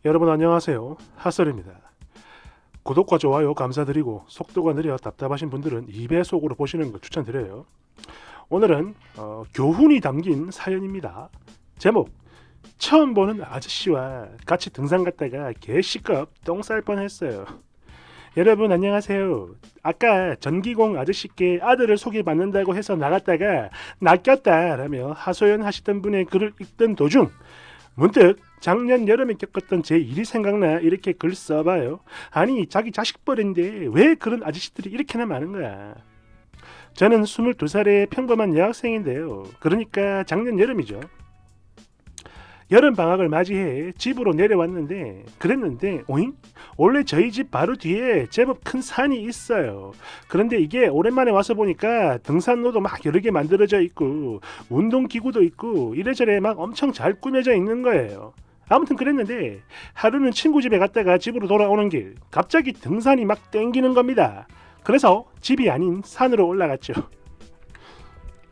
여러분 안녕하세요. 핫설입니다. 구독과 좋아요 감사드리고 속도가 느려 답답하신 분들은 2배속으로 보시는 걸 추천드려요. 오늘은 교훈이 담긴 사연입니다. 제목 처음 보는 아저씨와 같이 등산 갔다가 개시급 똥 쌀 뻔했어요. 여러분 안녕하세요. 아까 전기공 아저씨께 아들을 소개받는다고 해서 나갔다가 낚였다라며 하소연하시던 분의 글을 읽던 도중 문득 작년 여름에 겪었던 제 일이 생각나 이렇게 글 써봐요. 아니 자기 자식 버린데 왜 그런 아저씨들이 이렇게나 많은 거야. 저는 22살의 평범한 여학생인데요. 그러니까 작년 여름이죠. 여름 방학을 맞이해 집으로 내려왔는데 그랬는데 오잉? 원래 저희 집 바로 뒤에 제법 큰 산이 있어요. 그런데 이게 오랜만에 와서 보니까 등산로도 막 여러 개 만들어져 있고 운동기구도 있고 이래저래 막 엄청 잘 꾸며져 있는 거예요. 아무튼 그랬는데 하루는 친구 집에 갔다가 집으로 돌아오는 길 갑자기 등산이 막 땡기는 겁니다. 그래서 집이 아닌 산으로 올라갔죠.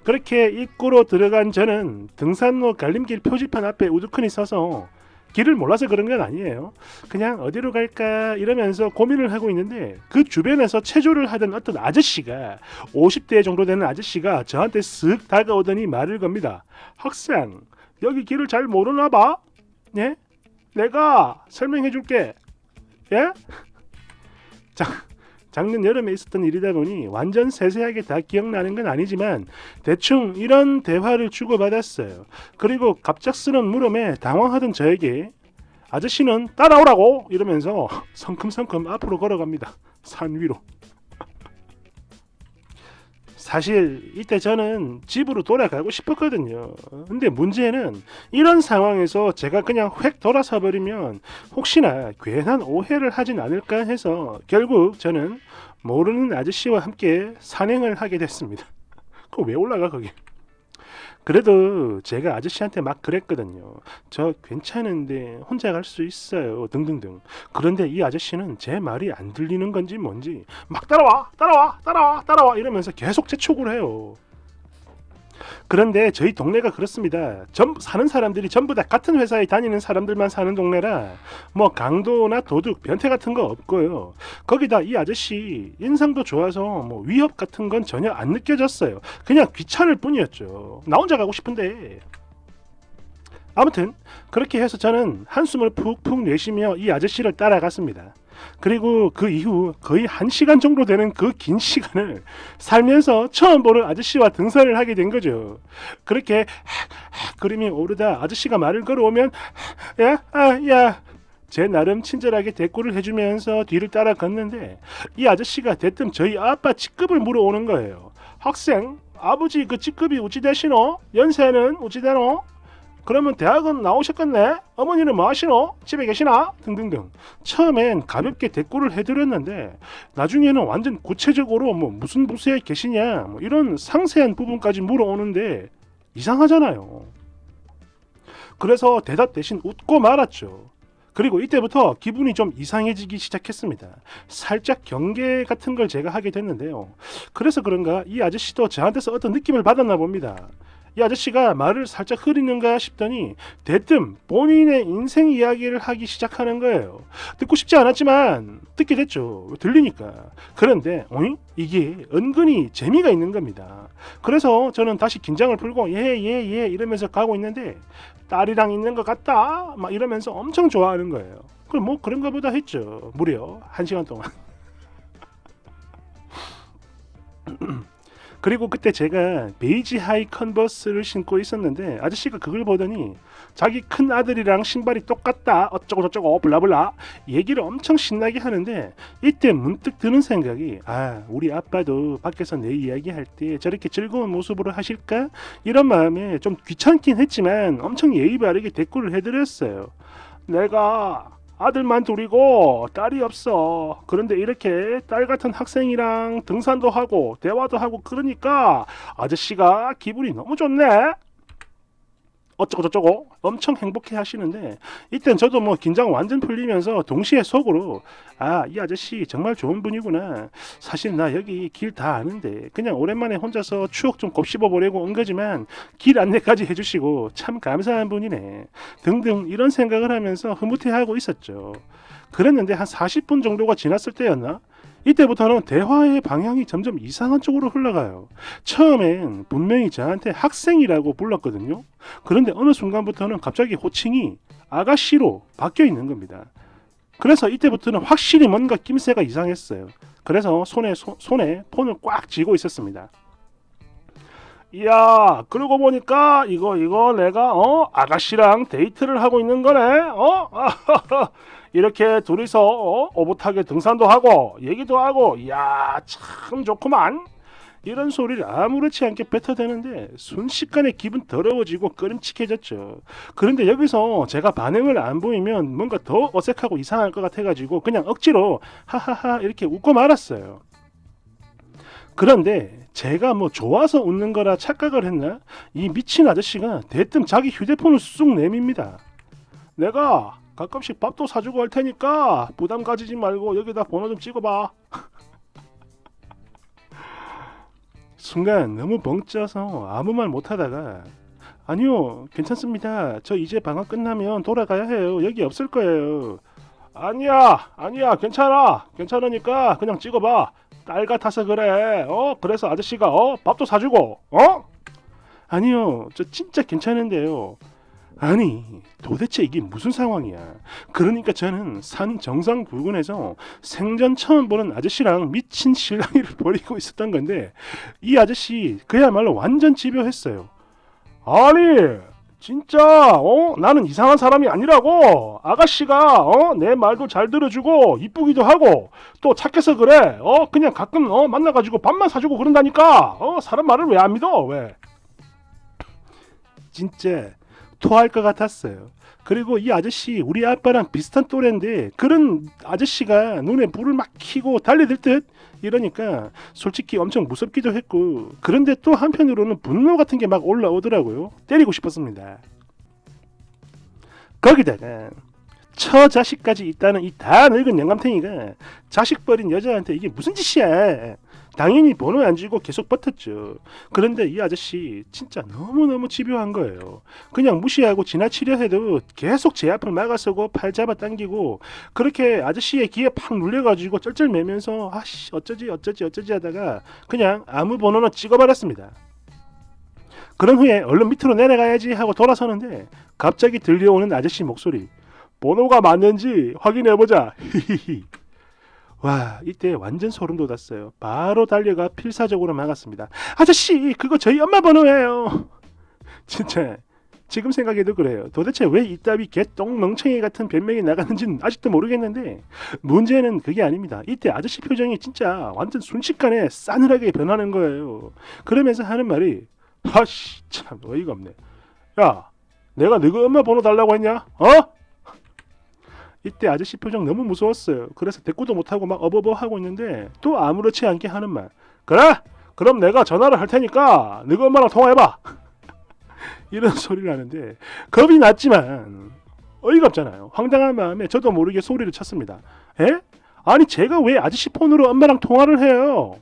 그렇게 입구로 들어간 저는 등산로 갈림길 표지판 앞에 우두커니 서서 길을 몰라서 그런 건 아니에요. 그냥 어디로 갈까 이러면서 고민을 하고 있는데 그 주변에서 체조를 하던 어떤 아저씨가 50대 정도 되는 아저씨가 저한테 쓱 다가오더니 말을 겁니다. 학생 여기 길을 잘 모르나 봐? 예? 내가 설명해 줄게. 예? 작년 여름에 있었던 일이다 보니 완전 세세하게 다 기억나는 건 아니지만 대충 이런 대화를 주고받았어요. 그리고 갑작스런 물음에 당황하던 저에게 아저씨는 따라오라고 이러면서 성큼성큼 앞으로 걸어갑니다. 산 위로. 사실 이때 저는 집으로 돌아가고 싶었거든요. 근데 문제는 이런 상황에서 제가 그냥 획 돌아서 버리면 혹시나 괜한 오해를 하진 않을까 해서 결국 저는 모르는 아저씨와 함께 산행을 하게 됐습니다. 그거 왜 올라가 거기? 그래도 제가 아저씨한테 막 그랬거든요. 저 괜찮은데 혼자 갈 수 있어요. 등등등. 그런데 이 아저씨는 제 말이 안 들리는 건지 뭔지 막 따라와, 따라와, 따라와, 따라와 이러면서 계속 재촉을 해요. 그런데 저희 동네가 그렇습니다. 사는 사람들이 전부 다 같은 회사에 다니는 사람들만 사는 동네라 뭐 강도나 도둑, 변태 같은 거 없고요. 거기다 이 아저씨 인상도 좋아서 뭐 위협 같은 건 전혀 안 느껴졌어요. 그냥 귀찮을 뿐이었죠. 나 혼자 가고 싶은데. 아무튼 그렇게 해서 저는 한숨을 푹푹 내쉬며 이 아저씨를 따라갔습니다. 그리고 그 이후 거의 1시간 정도 되는 그 긴 시간을 살면서 처음 보는 아저씨와 등산을 하게 된 거죠. 그렇게 그림이 오르다 아저씨가 말을 걸어오면 야, 야, 제 나름 친절하게 대꾸를 해주면서 뒤를 따라 걷는데 이 아저씨가 대뜸 저희 아빠 직급을 물어오는 거예요. 학생, 아버지 그 직급이 어찌 되시노? 연세는 어찌 되노? 그러면 대학은 나오셨겠네? 어머니는 뭐 하시노? 집에 계시나? 등등등. 처음엔 가볍게 대꾸를 해드렸는데 나중에는 완전 구체적으로 뭐 무슨 부서에 계시냐 뭐 이런 상세한 부분까지 물어오는데 이상하잖아요. 그래서 대답 대신 웃고 말았죠. 그리고 이때부터 기분이 좀 이상해지기 시작했습니다. 살짝 경계 같은 걸 제가 하게 됐는데요. 그래서 그런가 이 아저씨도 저한테서 어떤 느낌을 받았나 봅니다. 이 아저씨가 말을 살짝 흐리는가 싶더니 대뜸 본인의 인생 이야기를 하기 시작하는 거예요. 듣고 싶지 않았지만 듣게 됐죠. 들리니까. 그런데 이게 은근히 재미가 있는 겁니다. 그래서 저는 다시 긴장을 풀고 예 이러면서 가고 있는데 딸이랑 있는 것 같다 막 이러면서 엄청 좋아하는 거예요. 그럼 뭐 그런가 보다 했죠. 무려 1시간 동안. 그리고 그때 제가 베이지 하이 컨버스를 신고 있었는데 아저씨가 그걸 보더니 자기 큰 아들이랑 신발이 똑같다 어쩌고 저쩌고 블라블라 얘기를 엄청 신나게 하는데 이때 문득 드는 생각이 우리 아빠도 밖에서 내 이야기 할 때 저렇게 즐거운 모습으로 하실까 이런 마음에 좀 귀찮긴 했지만 엄청 예의 바르게 대꾸를 해드렸어요. 내가 아들만 둘이고 딸이 없어. 그런데 이렇게 딸 같은 학생이랑 등산도 하고 대화도 하고 그러니까 아저씨가 기분이 너무 좋네. 어쩌고 저쩌고 엄청 행복해 하시는데 이땐 저도 뭐 긴장 완전 풀리면서 동시에 속으로 이 아저씨 정말 좋은 분이구나. 사실 나 여기 길 다 아는데 그냥 오랜만에 혼자서 추억 좀 곱씹어 보려고 온 거지만 길 안내까지 해주시고 참 감사한 분이네 등등 이런 생각을 하면서 흐뭇해하고 있었죠. 그랬는데 한 40분 정도가 지났을 때였나? 이때부터는 대화의 방향이 점점 이상한 쪽으로 흘러가요. 처음엔 분명히 저한테 학생이라고 불렀거든요. 그런데 어느 순간부터는 갑자기 호칭이 아가씨로 바뀌어 있는 겁니다. 그래서 이때부터는 확실히 뭔가 낌새가 이상했어요. 그래서 손에 폰을 꽉 쥐고 있었습니다. 이야, 그러고 보니까 이거 내가 아가씨랑 데이트를 하고 있는 거네. 이렇게 둘이서 오붓하게 등산도 하고 얘기도 하고 이야 참 좋구만. 이런 소리를 아무렇지 않게 뱉어대는데 순식간에 기분 더러워지고 꺼림칙해졌죠. 그런데 여기서 제가 반응을 안 보이면 뭔가 더 어색하고 이상할 것 같아가지고 그냥 억지로 하하하 이렇게 웃고 말았어요. 그런데 제가 뭐 좋아서 웃는 거라 착각을 했나? 이 미친 아저씨가 대뜸 자기 휴대폰을 쑥 내밉니다. 내가 가끔씩 밥도 사주고 할 테니까 부담 가지지 말고 여기다 번호 좀 찍어봐. 순간 너무 벙쪄서 아무 말 못하다가 아니요 괜찮습니다. 저 이제 방학 끝나면 돌아가야 해요. 여기 없을 거예요. 아니야 괜찮으니까 그냥 찍어봐. 딸 같아서 그래. 그래서 아저씨가 밥도 사주고 아니요 저 진짜 괜찮은데요. 아니 도대체 이게 무슨 상황이야. 그러니까 저는 산 정상 부근에서 생전 처음 보는 아저씨랑 미친 실랑이를 벌이고 있었던 건데 이 아저씨 그야말로 완전 집요했어요. 아니 진짜 나는 이상한 사람이 아니라고. 아가씨가 내 말도 잘 들어주고 이쁘기도 하고 또 착해서 그래. 그냥 가끔 만나가지고 밥만 사주고 그런다니까. 사람 말을 왜 안 믿어 왜. 진짜 토할 것 같았어요. 그리고 이 아저씨 우리 아빠랑 비슷한 또래인데 그런 아저씨가 눈에 불을 막 켜고 달려들 듯 이러니까 솔직히 엄청 무섭기도 했고 그런데 또 한편으로는 분노 같은 게 막 올라오더라고요. 때리고 싶었습니다. 거기다가 처자식까지 있다는 이 다 늙은 영감탱이가 자식 버린 여자한테 이게 무슨 짓이야. 당연히 번호 안 주고 계속 버텼죠. 그런데 이 아저씨 진짜 너무너무 집요한 거예요. 그냥 무시하고 지나치려 해도 계속 제 앞을 막아서고 팔 잡아당기고 그렇게 아저씨의 귀에 팍 눌려가지고 쩔쩔매면서 아씨 어쩌지 하다가 그냥 아무 번호나 찍어버렸습니다. 그런 후에 얼른 밑으로 내려가야지 하고 돌아서는데 갑자기 들려오는 아저씨 목소리. 번호가 맞는지 확인해보자. 히히히. 와 이때 완전 소름 돋았어요. 바로 달려가 필사적으로 막았습니다. 아저씨 그거 저희 엄마 번호예요. 진짜 지금 생각해도 그래요. 도대체 왜 이따위 개똥 멍청이 같은 변명이 나가는지는 아직도 모르겠는데 문제는 그게 아닙니다. 이때 아저씨 표정이 진짜 완전 순식간에 싸늘하게 변하는 거예요. 그러면서 하는 말이 아씨 참 어이가 없네. 야 내가 너희 엄마 번호 달라고 했냐? 이때 아저씨 표정 너무 무서웠어요. 그래서 대꾸도 못하고 막 어버버 하고 있는데 또 아무렇지 않게 하는 말. 그래? 그럼 내가 전화를 할 테니까 너희 엄마랑 통화해봐. 이런 소리를 하는데 겁이 났지만 어이가 없잖아요. 황당한 마음에 저도 모르게 소리를 쳤습니다. 에? 아니 제가 왜 아저씨 폰으로 엄마랑 통화를 해요?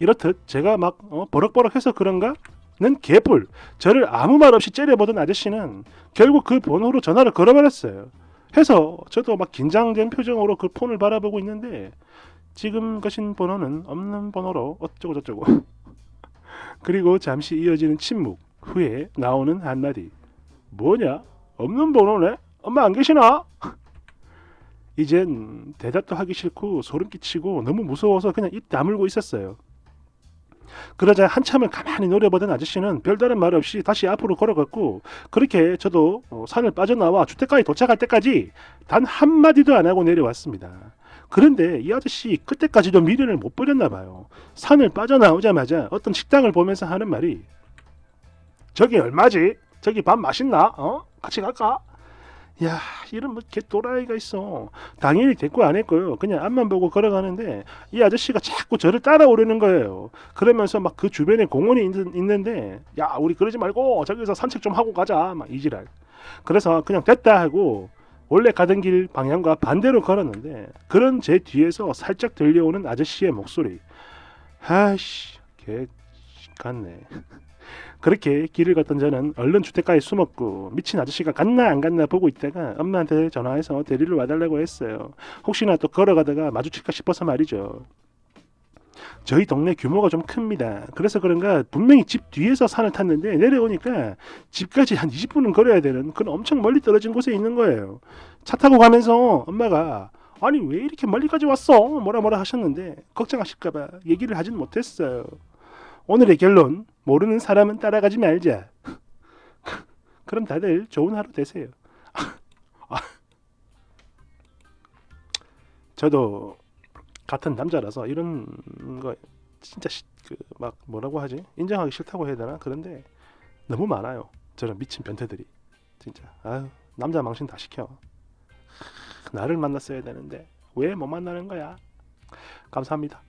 이렇듯 제가 막 버럭버럭해서 그런가? 는 개뿔. 저를 아무 말 없이 째려보던 아저씨는 결국 그 번호로 전화를 걸어버렸어요. 해서 저도 막 긴장된 표정으로 그 폰을 바라보고 있는데 지금 거신 번호는 없는 번호로 어쩌고 저쩌고. 그리고 잠시 이어지는 침묵 후에 나오는 한마디. 뭐냐? 없는 번호네? 엄마 안 계시나? 이젠 대답도 하기 싫고 소름 끼치고 너무 무서워서 그냥 입 다물고 있었어요. 그러자 한참을 가만히 노려보던 아저씨는 별다른 말 없이 다시 앞으로 걸어갔고 그렇게 저도 산을 빠져나와 주택가에 도착할 때까지 단 한마디도 안 하고 내려왔습니다. 그런데 이 아저씨 그때까지도 미련을 못 버렸나 봐요. 산을 빠져나오자마자 어떤 식당을 보면서 하는 말이 저기 얼마지? 저기 밥 맛있나? 같이 갈까? 야, 이런 뭐 개 또라이가 있어. 당연히 대꾸 안 했고요. 그냥 앞만 보고 걸어가는데 이 아저씨가 자꾸 저를 따라오려는 거예요. 그러면서 막 그 주변에 공원이 있는데 야, 우리 그러지 말고 저기서 산책 좀 하고 가자. 막 이지랄. 그래서 그냥 됐다 하고 원래 가던 길 방향과 반대로 걸었는데 그런 제 뒤에서 살짝 들려오는 아저씨의 목소리. 아이씨, 개 같네. 그렇게 길을 걷던 저는 얼른 주택가에 숨었고 미친 아저씨가 갔나 안 갔나 보고 있다가 엄마한테 전화해서 데리러 와달라고 했어요. 혹시나 또 걸어가다가 마주칠까 싶어서 말이죠. 저희 동네 규모가 좀 큽니다. 그래서 그런가 분명히 집 뒤에서 산을 탔는데 내려오니까 집까지 한 20분은 걸어야 되는 그런 엄청 멀리 떨어진 곳에 있는 거예요. 차 타고 가면서 엄마가 아니 왜 이렇게 멀리까지 왔어? 뭐라 뭐라 하셨는데 걱정하실까봐 얘기를 하진 못했어요. 오늘의 결론 모르는 사람은 따라가지 말자. 그럼 다들 좋은 하루 되세요. 저도 같은 남자라서 이런 거 진짜 그막 뭐라고 하지? 인정하기 싫다고 해야 되나? 그런데 너무 많아요. 저런 미친 변태들이 진짜 아유 남자 망신 다 시켜. 나를 만났어야 되는데 왜 못 만나는 거야? 감사합니다.